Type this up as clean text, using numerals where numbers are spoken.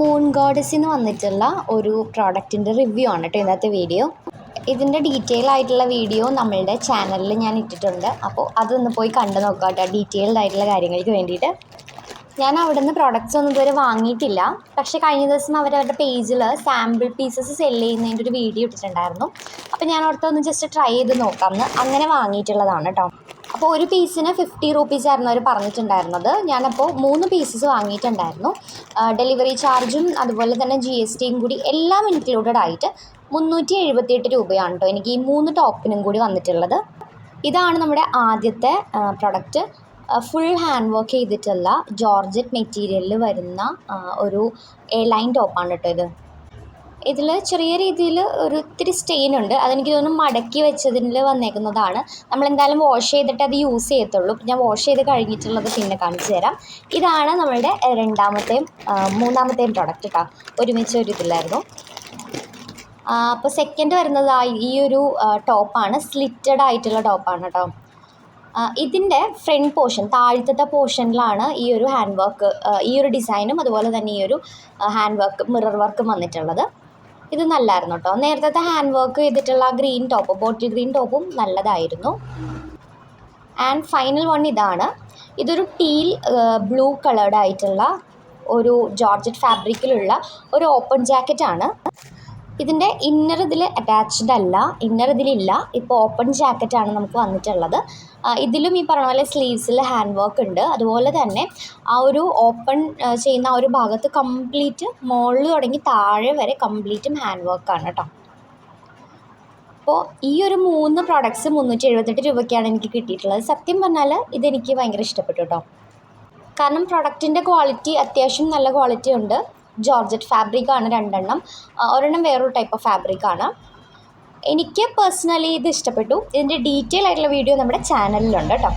Moon ഗോഡസിൽ നിന്ന് വന്നിട്ടുള്ള ഒരു പ്രോഡക്റ്റിൻ്റെ റിവ്യൂ ആണ് കേട്ടോ ഇന്നത്തെ വീഡിയോ. ഇതിൻ്റെ ഡീറ്റെയിൽ ആയിട്ടുള്ള വീഡിയോ നമ്മളുടെ ചാനലിൽ ഞാൻ ഇട്ടിട്ടുണ്ട്. അപ്പോൾ അതൊന്ന് പോയി കണ്ടു നോക്കാം കേട്ടോ, ഡീറ്റെയിൽഡ് ആയിട്ടുള്ള കാര്യങ്ങൾക്ക് വേണ്ടിയിട്ട്. ഞാൻ അവിടെ നിന്ന് പ്രോഡക്റ്റ്സ് ഒന്നും ഇതുവരെ വാങ്ങിയിട്ടില്ല. പക്ഷേ കഴിഞ്ഞ ദിവസം അവരവരുടെ പേജിൽ സാമ്പിൾ പീസസ് സെല്ല് ചെയ്യുന്നതിൻ്റെ ഒരു വീഡിയോ ഇട്ടിട്ടുണ്ടായിരുന്നു. അപ്പോൾ ഞാൻ ഓർത്തൊന്ന് ജസ്റ്റ് ട്രൈ ചെയ്ത് നോക്കാമെന്ന് അങ്ങനെ വാങ്ങിയിട്ടുള്ളതാണ് കേട്ടോ. അപ്പോൾ ഒരു പീസിന് 50 rupees ആയിരുന്നു അവർ പറഞ്ഞിട്ടുണ്ടായിരുന്നത്. ഞാനപ്പോൾ 3 പീസസ് വാങ്ങിയിട്ടുണ്ടായിരുന്നു. ഡെലിവറി ചാർജും അതുപോലെ തന്നെ GSTയും കൂടി എല്ലാം ഇൻക്ലൂഡഡ് ആയിട്ട് 378 രൂപയാണ് കേട്ടോ എനിക്ക് ഈ 3 ടോപ്പിനും കൂടി വന്നിട്ടുള്ളത്. ഇതാണ് നമ്മുടെ ആദ്യത്തെ പ്രൊഡക്റ്റ്. ഫുൾ ഹാൻഡ് വർക്ക് ചെയ്തിട്ടുള്ള ജോർജറ്റ് മെറ്റീരിയലിൽ വരുന്ന ഒരു ലൈൻ ടോപ്പാണ് കേട്ടോ ഇത്. ഇതിൽ ചെറിയ രീതിയിൽ ഒരു ഇത്തിരി സ്റ്റെയിൻ ഉണ്ട്. അതെനിക്ക് തോന്നുന്നു മടക്കി വെച്ചതിൽ വന്നേക്കുന്നതാണ്. നമ്മളെന്തായാലും വാഷ് ചെയ്തിട്ട് അത് യൂസ് ചെയ്യത്തുള്ളൂ. ഞാൻ വാഷ് ചെയ്ത് കഴിഞ്ഞിട്ടുള്ളത് പിന്നെ കാണിച്ചു തരാം. ഇതാണ് നമ്മളുടെ മൂന്നാമത്തെയും പ്രൊഡക്റ്റ് കേട്ടോ. ഒരുമിച്ച് ഒരു ഇതിലായിരുന്നു. അപ്പോൾ സെക്കൻഡ് വരുന്നത് ഈ ഒരു ടോപ്പാണ്. സ്ലിറ്റഡ് ആയിട്ടുള്ള ടോപ്പാണ് കേട്ടോ. ഇതിൻ്റെ ഫ്രണ്ട് പോർഷൻ, താഴത്തെ പോർഷനിലാണ് ഈ ഒരു ഹാൻഡ് വർക്ക്, ഈ ഒരു ഡിസൈനും അതുപോലെ തന്നെ ഈ ഒരു ഹാൻഡ് വർക്ക് മിറർ വർക്കും വന്നിട്ടുള്ളത്. ഇത് നല്ലതായിരുന്നു കേട്ടോ. നേരത്തെ ഹാൻഡ് വർക്ക് ചെയ്തിട്ടുള്ള ഗ്രീൻ ടോപ്പ്, ബോട്ടിൽ ഗ്രീൻ ടോപ്പും നല്ലതായിരുന്നു. ആൻഡ് ഫൈനൽ വൺ ഇതാണ്. ഇതൊരു ടീൽ ബ്ലൂ കളേർഡ് ആയിട്ടുള്ള ഒരു ജോർജറ്റ് ഫാബ്രിക്കിലുള്ള ഒരു ഓപ്പൺ ജാക്കറ്റാണ്. ഇതിൻ്റെ ഇന്നർ ഇതിൽ അറ്റാച്ച്ഡ് അല്ല, ഇന്നർ ഇതിലില്ല. ഇപ്പോൾ ഓപ്പൺ ജാക്കറ്റാണ് നമുക്ക് വന്നിട്ടുള്ളത്. ഇതിലും ഈ പറഞ്ഞ പോലെ സ്ലീവ്സിൽ ഹാൻഡ് വർക്ക് ഉണ്ട്. അതുപോലെ തന്നെ ആ ഒരു ഓപ്പൺ ചെയ്യുന്ന ആ ഒരു ഭാഗത്ത് കംപ്ലീറ്റ് മുകളിൽ തുടങ്ങി താഴെ വരെ കംപ്ലീറ്റും ഹാൻഡ് വർക്കാണ് കേട്ടോ. അപ്പോൾ ഈ ഒരു 3 പ്രോഡക്ട്സ് 378 രൂപയ്ക്കാണ് എനിക്ക് കിട്ടിയിട്ടുള്ളത്. സത്യം പറഞ്ഞാൽ ഇതെനിക്ക് ഭയങ്കര ഇഷ്ടപ്പെട്ടു കേട്ടോ. കാരണം പ്രൊഡക്റ്റിൻ്റെ ക്വാളിറ്റി അത്യാവശ്യം നല്ല ക്വാളിറ്റി ഉണ്ട്. ജോർജറ്റ് ഫാബ്രിക്കാണ് 2 എണ്ണം. ഒരെണ്ണം വേറൊരു ടൈപ്പ് ഓഫ് ഫാബ്രിക്കാണ്. എനിക്ക് പേഴ്സണലി ഇത് ഇഷ്ടപ്പെട്ടു. ഇതിൻ്റെ ഡീറ്റെയിൽ ആയിട്ടുള്ള വീഡിയോ നമ്മുടെ ചാനലിലുണ്ട് കേട്ടോ.